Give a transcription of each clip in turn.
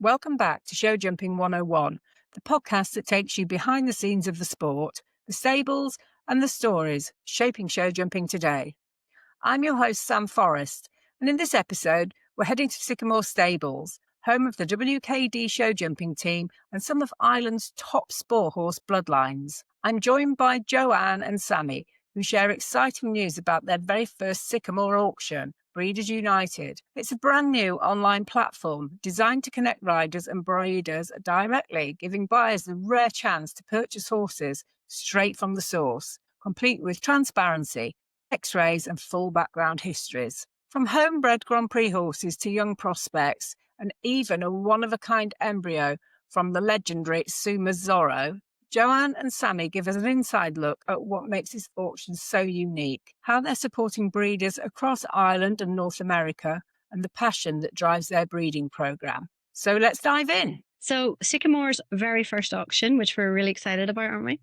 welcome back to Show Jumping 101, the podcast that takes you behind the scenes of the sport, the stables, and the stories shaping show jumping today. I'm your host, Sam Forrest, and in this episode, we're heading to Sycamore Stables, home of the WKD show jumping team and some of Ireland's top sport horse bloodlines. I'm joined by Joanne and Sameh, who share exciting news about their very first Sycamore auction, Breeders United. It's a brand new online platform designed to connect riders and breeders directly, giving buyers the rare chance to purchase horses straight from the source, complete with transparency, x-rays and full background histories. From homebred Grand Prix horses to young prospects, and even a one-of-a-kind embryo from the legendary Suma's Zorro, Joanne and Sameh give us an inside look at what makes this auction so unique, how they're supporting breeders across Ireland and North America, and the passion that drives their breeding programme. So let's dive in. So Sycamore's very first auction, which we're really excited about, aren't we,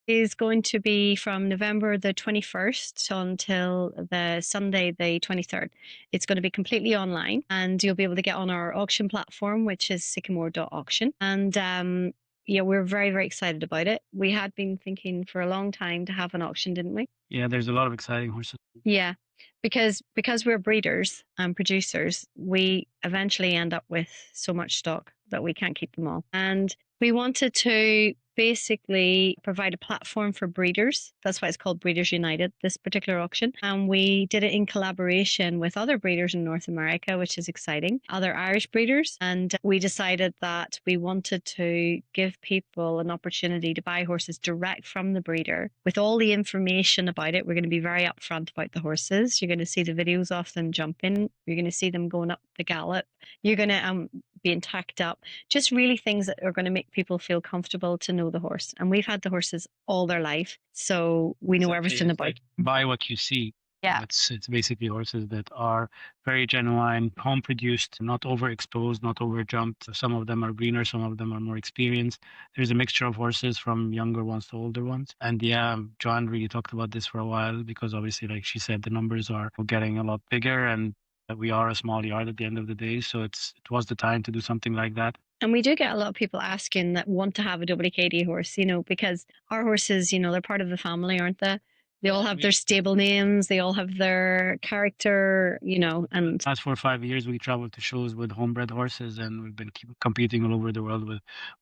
is going to be from November the 21st until the Sunday the 23rd. It's going to be completely online, and you'll be able to get on our auction platform, which is sycamore.auction. And yeah, we're very, very excited about it. We had been thinking for a long time to have an auction, didn't we? Yeah, there's a lot of exciting horses. Yeah, because we're breeders and producers, we eventually end up with so much stock that we can't keep them all. And we wanted to basically provide a platform for breeders. That's why it's called Breeders United, this particular auction. And we did it in collaboration with other breeders in North America, which is exciting, other Irish breeders. And we decided that we wanted to give people an opportunity to buy horses direct from the breeder with all the information about it. We're going to be very upfront about the horses. You're going to see the videos of them jumping. You're going to see them going up the gallop. You're going to being tacked up, just really things that are going to make people feel comfortable to know the horse. And we've had the horses all their life, so we know everything about like buy what you see. Yeah. It's basically horses that are very genuine, home produced, not overexposed, not overjumped. Some of them are greener, some of them are more experienced. There's a mixture of horses from younger ones to older ones. And yeah, Joanne really talked about this for a while because obviously, like she said, the numbers are getting a lot bigger, and we are a small yard at the end of the day. So it was the time to do something like that. And we do get a lot of people asking that want to have a WKD horse, because our horses, they're part of the family, aren't they? They all have their stable names. They all have their character, and the last 4 or 5 years, we traveled to shows with homebred horses, and we've been competing all over the world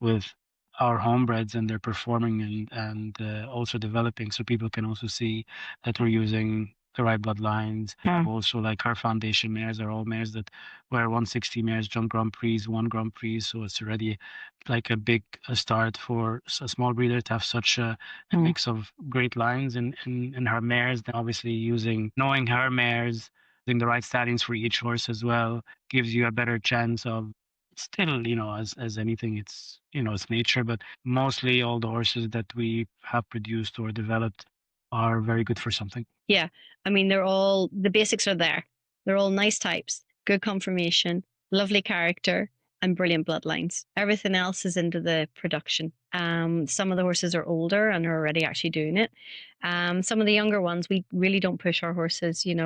with our homebreds, and they're performing and also developing. So people can also see that we're using the right bloodlines. Also, like our foundation mares are all mares that were 160 mares, jump Grand Prix, won Grand Prix. So it's already like a big start for a small breeder to have such a mix of great lines in her mares. Then obviously knowing her mares, using the right stallions for each horse as well, gives you a better chance of still, as anything, it's nature, but mostly all the horses that we have produced or developed are very good for something. Yeah. I mean, the basics are there. They're all nice types, good conformation, lovely character, and brilliant bloodlines. Everything else is into the production. Some of the horses are older and are already actually doing it. Some of the younger ones, we really don't push our horses, you'll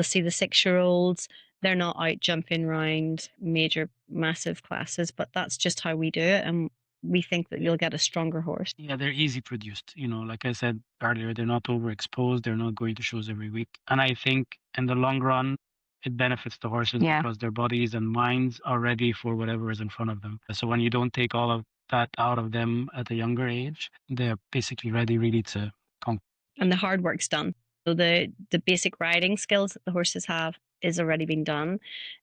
see the 6-year-olds. They're not out jumping around massive classes, but that's just how we do it. And we think that you'll get a stronger horse. Yeah, they're easy produced. Like I said earlier, they're not overexposed. They're not going to shows every week. And I think in the long run, it benefits the horses because their bodies and minds are ready for whatever is in front of them. So when you don't take all of that out of them at a younger age, they're basically ready really to conquer. And the hard work's done. So the basic riding skills that the horses have is already been done.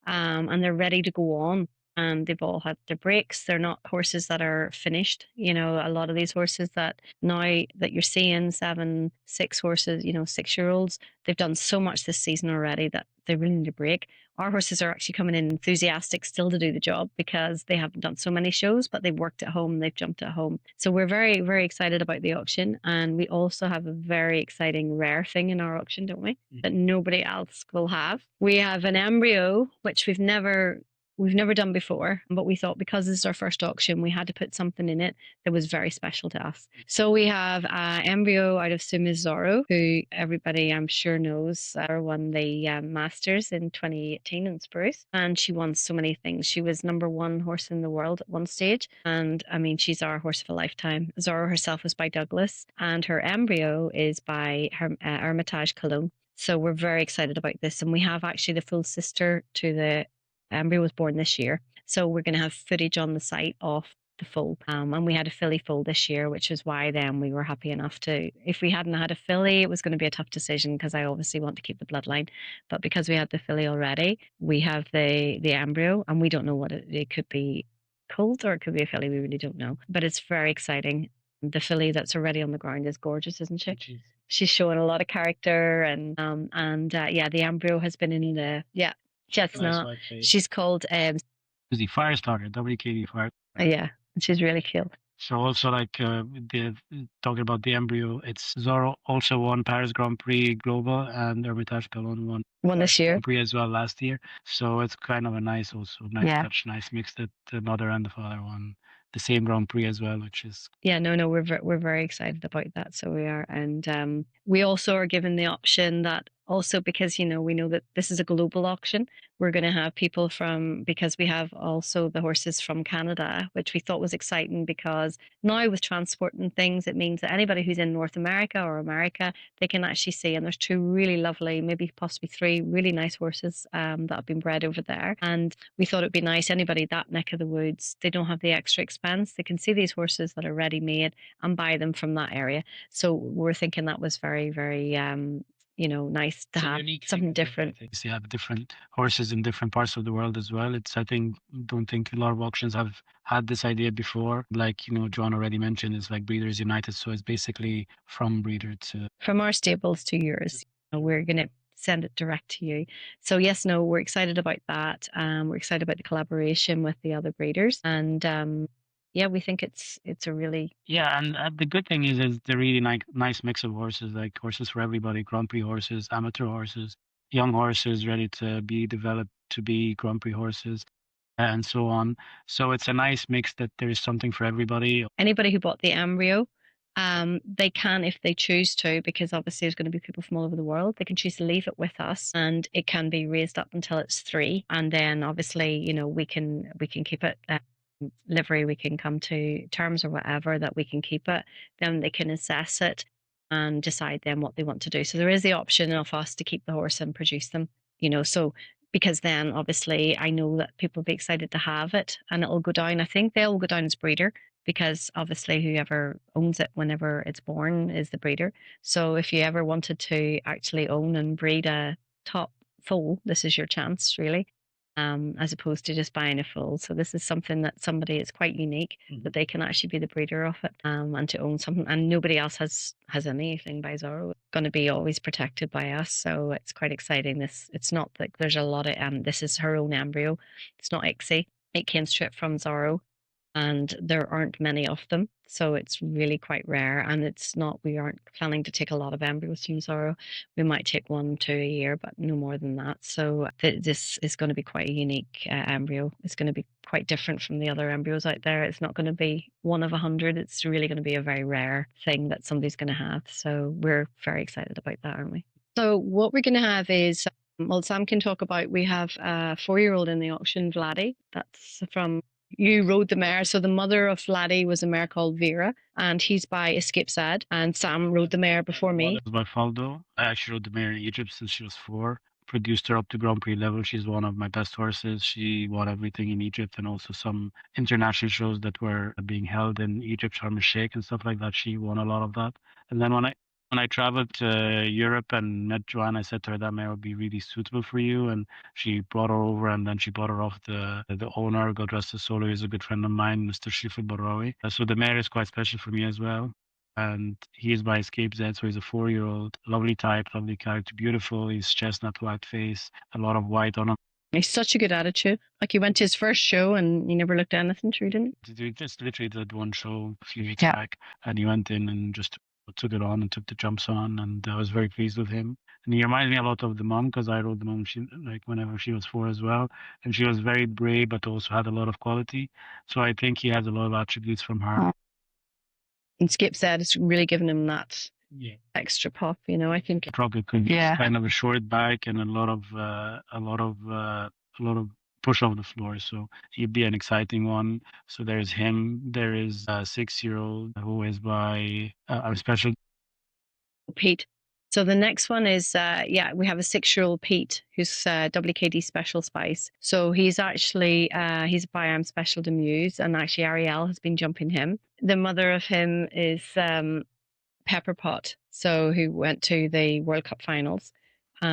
And they're ready to go on. And they've all had their breaks. They're not horses that are finished. A lot of these horses that now that you're seeing 7, 6 horses, 6-year-olds, they've done so much this season already that they really need a break. Our horses are actually coming in enthusiastic still to do the job because they haven't done so many shows, but they've worked at home, they've jumped at home. So we're very, very excited about the auction. And we also have a very exciting rare thing in our auction, don't we? That nobody else will have. We have an embryo, which we've never we've never done before, but we thought because this is our first auction, we had to put something in it that was very special to us. So we have an embryo out of Sameh Zorro, who everybody I'm sure knows, won the Masters in 2018 in Spruce. And she won so many things. She was #1 horse in the world at one stage. And I mean, she's our horse of a lifetime. Zorro herself was by Douglas, and her embryo is by Hermitage Cologne. So we're very excited about this. And we have actually the full sister to the embryo was born this year. So we're going to have footage on the site of the foal. And we had a filly foal this year, which is why then we were happy enough to, if we hadn't had a filly, it was going to be a tough decision because I obviously want to keep the bloodline. But because we had the filly already, we have the embryo, and we don't know what it could be, colt or it could be a filly. We really don't know. But it's very exciting. The filly that's already on the ground is gorgeous, isn't she? She's showing a lot of character, and yeah, the embryo has been in the just not. She's called The Firestarter, WKD Fire. yeah, she's really cute. So also like talking about the embryo, it's Zorro also won Paris Grand Prix Global, and Hermitage Cologne won this year. Grand Prix as well last year. So it's kind of a nice touch, nice mix that the mother and the father won the same Grand Prix as well, which is we're very excited about that. So we are, and we also are given the option that also, because we know that this is a global auction, we're going to have people from, because we have also the horses from Canada, which we thought was exciting, because now with transport and things, it means that anybody who's in North America or America, they can actually see. And there's 2 really lovely, maybe possibly 3 really nice horses that have been bred over there. And we thought it'd be nice, anybody that neck of the woods, they don't have the extra expense. They can see these horses that are ready made and buy them from that area. So we're thinking that was very, very nice to have something different. You have different horses in different parts of the world as well. Don't think a lot of auctions have had this idea before. Like, Joanne already mentioned, it's like Breeders United. So it's basically from from our stables to yours. We're going to send it direct to you. So yes, no, we're excited about that. We're excited about the collaboration with the other breeders, and yeah, we think it's a really and the good thing is the really nice mix of horses, like horses for everybody, Grand Prix horses, amateur horses, young horses ready to be developed to be Grand Prix horses, and so on. So it's a nice mix that there is something for everybody. Anybody who bought the embryo, they can, if they choose to, because obviously there's going to be people from all over the world, they can choose to leave it with us, and it can be raised up until it's 3, and then obviously we can keep it livery, we can come to terms or whatever that we can keep it. Then they can assess it and decide then what they want to do. So there is the option of us to keep the horse and produce them, so because then obviously I know that people will be excited to have it, and it'll go down. I think they'll go down as breeder, because obviously whoever owns it whenever it's born is the breeder. So if you ever wanted to actually own and breed a top foal, this is your chance, really. As opposed to just buying a foal. So this is something that somebody is quite unique, that they can actually be the breeder of it, and to own something, and nobody else has anything by Zorro. It's going to be always protected by us, so it's quite exciting. It's not like there's a lot of this is her own embryo. It's not ICSI. It came straight from Zorro, and there aren't many of them, so it's really quite rare. And we aren't planning to take a lot of embryos from Zorro. We might take 1, 2 a year, but no more than that. So this is going to be quite a unique embryo. It's going to be quite different from the other embryos out there. It's not going to be 1 of 100. It's really going to be a very rare thing that somebody's going to have. So we're very excited about that, aren't we? So what we're going to have is, well, Sam can talk about, we have a 4-year-old in the auction, Vladdy. That's from, you rode the mare. So the mother of Vladdy was a mare called Vera, and he's by Escape Sad. And Sam rode the mare before me. It was by Faldo. I actually rode the mare in Egypt since she was 4. Produced her up to Grand Prix level. She's one of my best horses. She won everything in Egypt, and also some international shows that were being held in Egypt, Sharm el-Sheikh and stuff like that. She won a lot of that. And then when I traveled to Europe and met Joanne, I said to her that mare would be really suitable for you. And she brought her over, and then she bought her off the owner, God rest his soul, who is a good friend of mine, Mr. Shifud Borawi. So the mare is quite special for me as well. And he is by Escape Z, so he's a 4-year-old. Lovely type, lovely character, beautiful. He's chestnut white face, a lot of white on him. He's such a good attitude. Like, he went to his first show and he never looked at anything, true, didn't he? He just literally did one show a few weeks back, and he went in and just took it on and took the jumps on, and I was very pleased with him. And he reminds me a lot of the mom, because I rode the mom whenever she was 4 as well, and she was very brave but also had a lot of quality. So I think he has a lot of attributes from her. And Skip said it's really given him that extra pop. I think probably could use kind of a short back and a lot of push over the floor. So he'd be an exciting one. So there's him. There is a 6-year-old who is by our special Pete. So the next one is, we have a 6-year-old Pete who's WKD Special Spice. So he's actually, he's a Biarm Special Demuse, and actually Ariel has been jumping him. The mother of him is Pepper Pot, who went to the World Cup finals. He's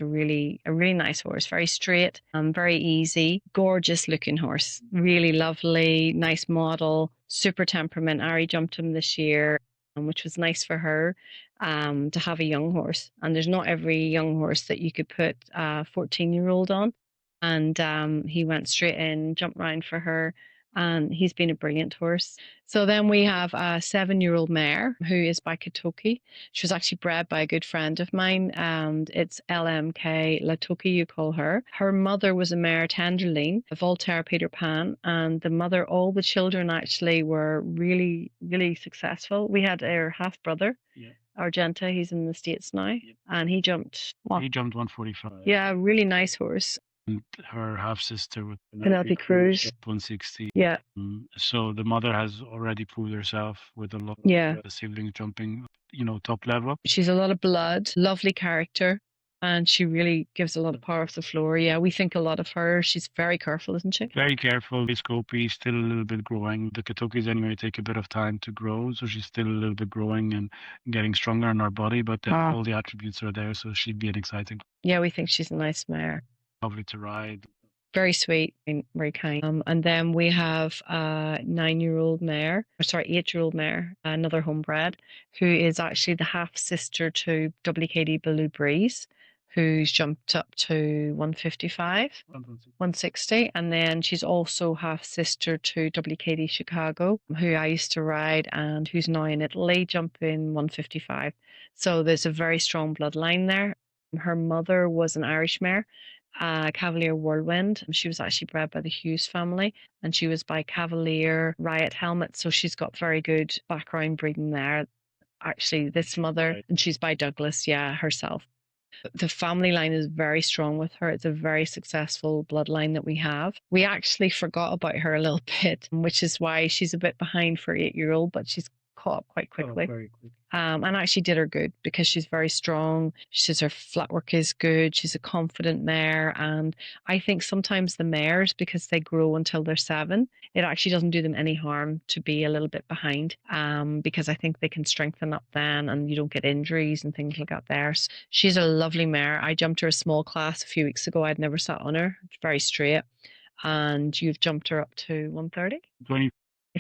a really nice horse, very straight, very easy, gorgeous looking horse, really lovely, nice model, super temperament. Ari jumped him this year, which was nice for her to have a young horse. And there's not every young horse that you could put a 14-year-old on. And he went straight in, jumped round for her, and he's been a brilliant horse. So then we have a 7-year-old mare who is by Katoki. She was actually bred by a good friend of mine, and it's LMK Latoki, you call her. Her mother was a mare Tenderloin, a Voltaire Peter Pan, and the mother, all the children actually were really, really successful. We had our half brother, Argenta, he's in the States now, and he jumped. He jumped 145. Yeah, really nice horse. And her half sister with Penelope Cruz 160. Yeah. So the mother has already proved herself with a lot of siblings jumping, top level. She's a lot of blood, lovely character, and she really gives a lot of power off the floor. Yeah, we think a lot of her. She's very careful, isn't she? Very careful. Scopy still a little bit growing. The Katokis anyway take a bit of time to grow, so she's still a little bit growing and getting stronger in her body, but all the attributes are there, so she'd be an exciting. Yeah, we think she's a nice mare. Lovely to ride. Very sweet and very kind. And then we have a 8-year-old mare, another homebred, who is actually the half sister to WKD Blue Breeze, who's jumped up to 155, 160. And then she's also half sister to WKD Chicago, who I used to ride and who's now in Italy jumping 155. So there's a very strong bloodline there. Her mother was an Irish mare, Cavalier Whirlwind. She was actually bred by the Hughes family, and she was by Cavalier Riot Helmet. So she's got very good background breeding there. Actually, this mother, and she's by Douglas, herself. The family line is very strong with her. It's a very successful bloodline that we have. We actually forgot about her a little bit, which is why she's a bit behind for 8-year-old, but she's caught up quite quickly. Very quick. And actually did her good because she's very strong. She says her flat work is good. She's a confident mare. And I think sometimes the mares, because they grow until they're 7, it actually doesn't do them any harm to be a little bit behind, because I think they can strengthen up then and you don't get injuries and things like that there. So she's a lovely mare. I jumped her a small class a few weeks ago. I'd never sat on her. It's very straight. And you've jumped her up to 130? 25.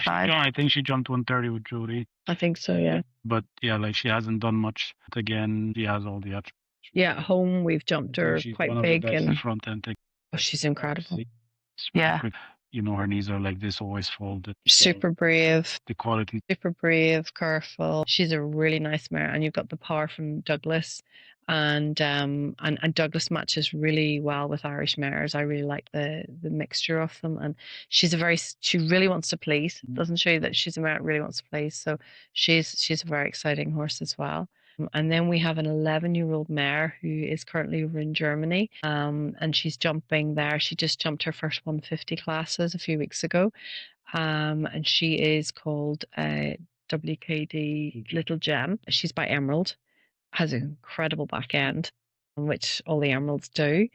Yeah, I think she jumped 130 with Jody. I think so, yeah. But she hasn't done much. But again, she has all the attributes. Yeah, at home we've jumped her quite big and front end. She's incredible. Yeah. Her knees are like this, always folded. Super brave. The quality. Super brave, careful. She's a really nice mare, and you've got the power from Douglas. And Douglas matches really well with Irish mares. I really like the mixture of them, and she really wants to please, doesn't she? That she's a mare that really wants to please. So she's a very exciting horse as well. And then we have an 11-year-old mare who is currently over in Germany, and she's jumping there. She just jumped her first 150 classes a few weeks ago, and she is called WKD Little Gem. She's by Emerald. Has an incredible back end, which all the Emeralds do.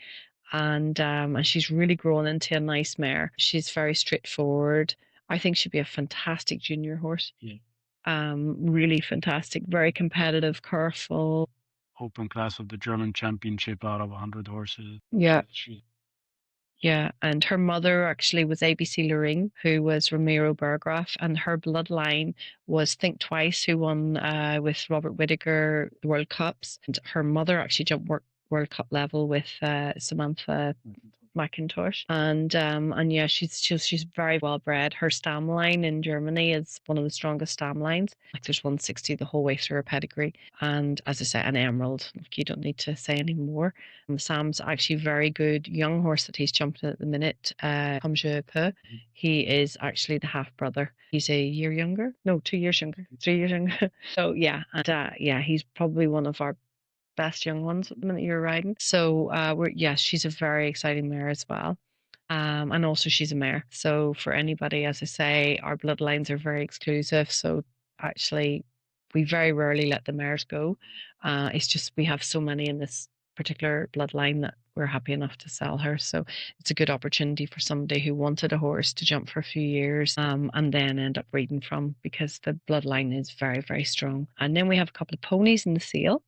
And she's really grown into a nice mare. She's very straightforward. I think she'd be a fantastic junior horse. Yeah. Really fantastic, very competitive, careful. Open class of the German championship out of 100 horses. Yeah. Yeah, and her mother actually was ABC Loring, who was Ramiro Berggraf, and her bloodline was Think Twice, who won with Robert Whittaker the World Cups. And her mother actually jumped World Cup level with Samantha Macintosh, and yeah, she's very well bred. Her stam line in Germany is one of the strongest stam lines. Like there's 160 the whole way through her pedigree, and as I say, an emerald. Like, you don't need to say any more. Sam's actually very good young horse that he's jumping at the minute. Comme je peux. He is actually the half brother. He's a year younger, no, 2 years younger, 3 years younger. So yeah, and yeah, he's probably one of our best young ones at the minute you're riding. So yes, she's a very exciting mare as well. And also she's a mare. So for anybody, as I say, our bloodlines are very exclusive. So actually we very rarely let the mares go. It's just we have so many in this particular bloodline that we're happy enough to sell her. So it's a good opportunity for somebody who wanted a horse to jump for a few years and then end up breeding from, because the bloodline is very, very strong. And then we have a couple of ponies in the sale.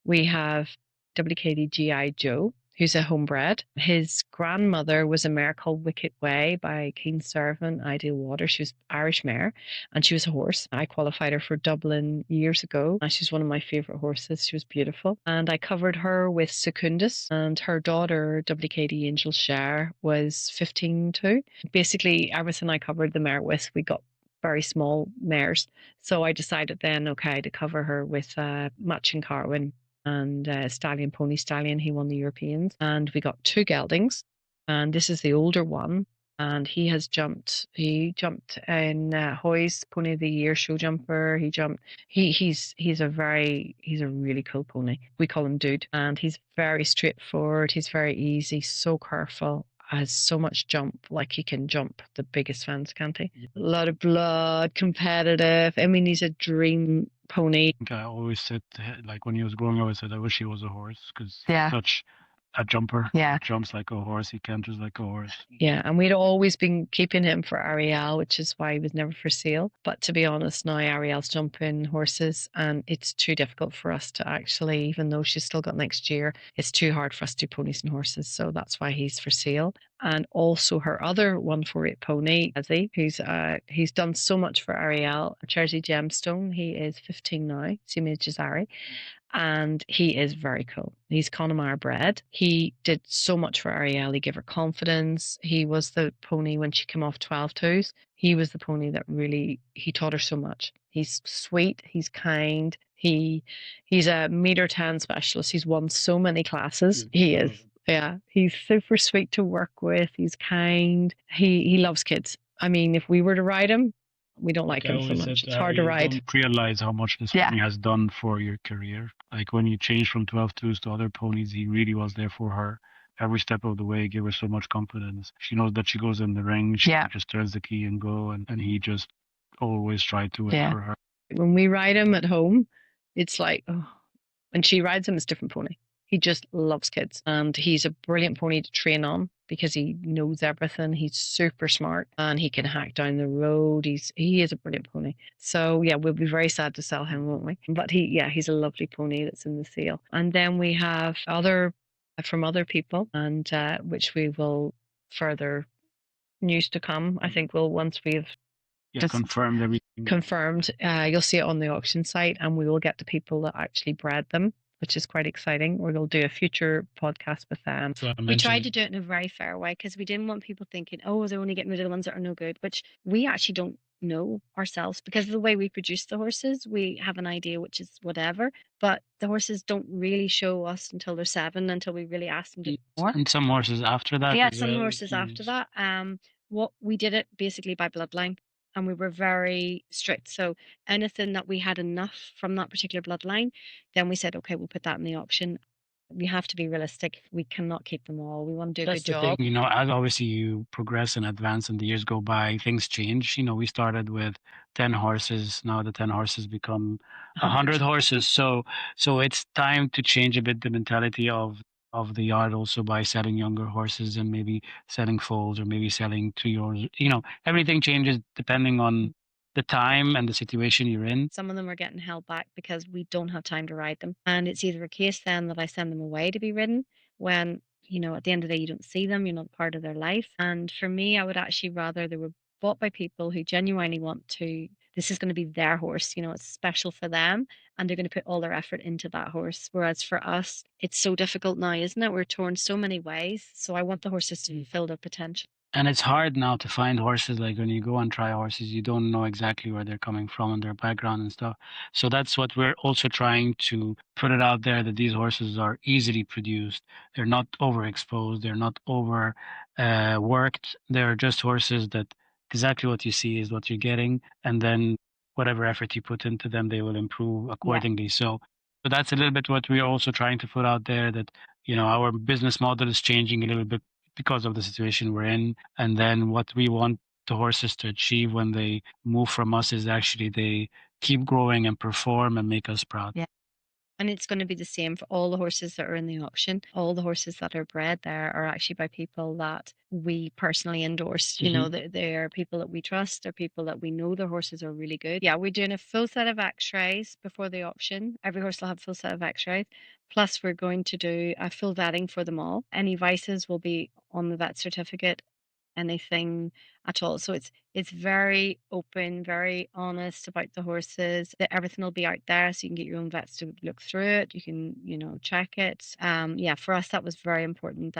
We have WKD GI Joe, who's a homebred. His grandmother was a mare called Wicked Way by Keen Servant, Ideal Water. She was Irish mare and she was a horse. I qualified her for Dublin years ago. She's one of my favourite horses. She was beautiful. And I covered her with Secundus, and her daughter, WKD Angel Share, was 15 too. Basically, everything I covered the mare with, we got very small mares. So I decided then, okay, to cover her with Matching Carwin and Stallion, Pony Stallion. He won the Europeans. And we got 2 geldings. And this is the older one. And he jumped in Hoy's Pony of the Year show jumper. He's a really cool pony. We call him Dude. And he's very straightforward. He's very easy, so careful. Has so much jump, like he can jump the biggest fence, can't he? A lot of blood, competitive. I mean, he's a dream pony. I always said, like when he was growing up, I said, I wish he was a horse because Yeah. such a jumper. Yeah. Jumps like a horse. He canters like a horse. Yeah. And we'd always been keeping him for Ariel, which is why he was never for sale. But to be honest, now Ariel's jumping horses and it's too difficult for us to actually, even though she's still got next year, it's too hard for us to do ponies and horses. So that's why he's for sale. And also her other 148 pony, Izzy, he's done so much for Ariel, Jersey Gemstone. He is 15 now, same age as Ari. And he is very cool. He's Connemara bred. He did so much for Ariel. He gave her confidence. He was the pony when she came off 12 twos. He was the pony that really, he taught her so much. He's sweet. He's kind. He's a meter 10 specialist. He's won so many classes. He is. Yeah. He's super sweet to work with. He's kind. He loves kids. I mean, if we were to ride him, we don't like him so much. It's hard to ride. You don't realize how much this pony has done for your career. Like when you changed from 12 twos to other ponies, he really was there for her every step of the way, gave her so much confidence. She knows that she goes in the ring, she just turns the key and go, and he just always tried to win for her. When we ride him at home, it's like, oh, when she rides him, it's a different pony. He just loves kids and he's a brilliant pony to train on because he knows everything. He's super smart and he can hack down the road. He is a brilliant pony. So yeah, we'll be very sad to sell him, won't we? But he's a lovely pony that's in the sale. And then we have from other people and which we will further news to come. I think once we've confirmed everything. Confirmed. You'll see it on the auction site and we will get the people that actually bred them, which is quite exciting. We'll do a future podcast with them. We tried to do it in a very fair way because we didn't want people thinking, oh, they're only getting rid of the ones that are no good, which we actually don't know ourselves because of the way we produce the horses. We have an idea, which is whatever, but the horses don't really show us until they're 7, until we really ask them to do more. And some horses after that. Yeah, some horses after that. What we did it basically by bloodline. And we were very strict. So anything that we had enough from that particular bloodline, then we said, okay, we'll put that in the auction. We have to be realistic. We cannot keep them all. We want to do a good job. Thing, as obviously you progress and advance and the years go by, things change. We started with 10 horses. Now the 10 horses become 100 horses. So it's time to change a bit the mentality of the yard also by selling younger horses and maybe selling foals or maybe selling 2-year-olds. Everything changes depending on the time and the situation you're in. Some of them are getting held back because we don't have time to ride them. And it's either a case then that I send them away to be ridden when, at the end of the day, you don't see them, you're not part of their life. And for me, I would actually rather they were bought by people who genuinely want to, this is going to be their horse, it's special for them, and they're going to put all their effort into that horse. Whereas for us, it's so difficult now, isn't it? We're torn so many ways. So I want the horses to fulfill their potential. And it's hard now to find horses. Like when you go and try horses, you don't know exactly where they're coming from and their background and stuff. So that's what we're also trying to put it out there, that these horses are easily produced. They're not overexposed. They're not worked. They're just horses that exactly what you see is what you're getting. And then whatever effort you put into them, they will improve accordingly. So that's a little bit what we're also trying to put out there, that, our business model is changing a little bit because of the situation we're in. And then what we want the horses to achieve when they move from us is actually they keep growing and perform and make us proud. Yeah. And it's going to be the same for all the horses that are in the auction. All the horses that are bred there are actually by people that we personally endorse. They are people that we trust. They're people that we know their horses are really good. Yeah, we're doing a full set of x-rays before the auction. Every horse will have a full set of x-rays. Plus, we're going to do a full vetting for them all. Any vices will be on the vet certificate, anything at all. So it's very open, very honest about the horses. Everything will be out there, so you can get your own vets to look through it. You can check it. For us that was very important.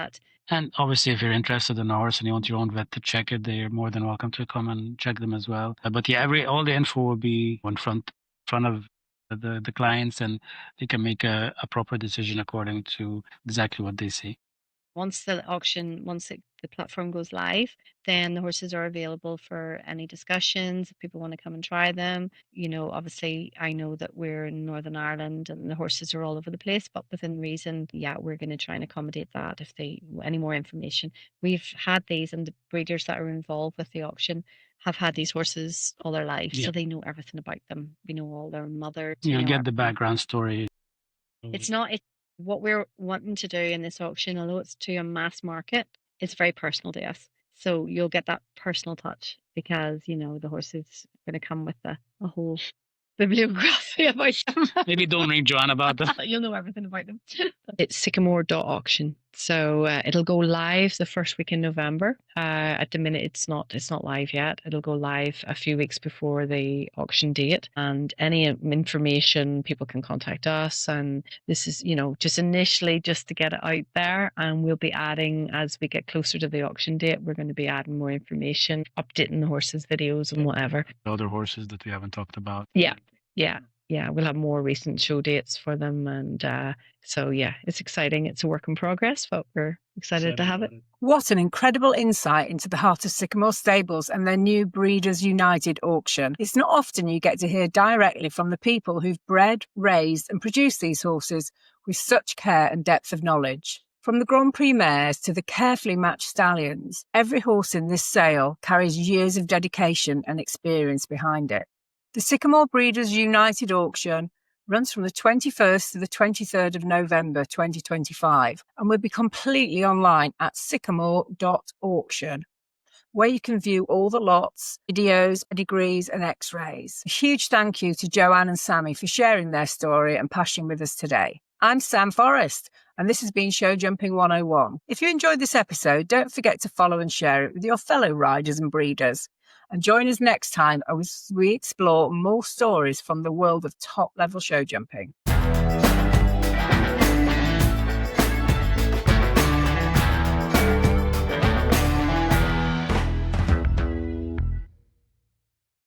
And obviously, if you're interested in a horse and you want your own vet to check it, they're more than welcome to come and check them as well. But yeah, all the info will be in front of the clients, and they can make a proper decision according to exactly what they see. Once the platform goes live, then the horses are available for any discussions. If people want to come and try them, obviously I know that we're in Northern Ireland and the horses are all over the place, but within reason, we're going to try and accommodate that. If they any more information, we've had these, and the breeders that are involved with the auction have had these horses all their lives, so they know everything about them. We know all their mothers. You'll get the background story. It's what we're wanting to do in this auction, although it's to a mass market, it's very personal to us. So you'll get that personal touch because, the horse is going to come with a whole bibliography about them. Maybe don't ring Joanne about that. You'll know everything about them. It's sycamore.auction. So it'll go live the first week in November. At the minute, it's not live yet. It'll go live a few weeks before the auction date. And any information, people can contact us. And this is, just initially just to get it out there. And we'll be adding, as we get closer to the auction date, we're going to be adding more information, updating the horses' videos and whatever. Other horses that we haven't talked about. Yeah, we'll have more recent show dates for them. And it's exciting. It's a work in progress, but we're excited to have it. What an incredible insight into the heart of Sycamore Stables and their new Breeders United auction. It's not often you get to hear directly from the people who've bred, raised and produced these horses with such care and depth of knowledge. From the Grand Prix mares to the carefully matched stallions, every horse in this sale carries years of dedication and experience behind it. The Sycamore Breeders United auction runs from the 21st to the 23rd of November 2025 and will be completely online at sycamore.auction, where you can view all the lots, videos, pedigrees and x-rays. A huge thank you to Joanne and Sameh for sharing their story and passion with us today. I'm Sam Forrest, and this has been Show Jumping 101. If you enjoyed this episode, don't forget to follow and share it with your fellow riders and breeders. And join us next time as we explore more stories from the world of top-level show jumping.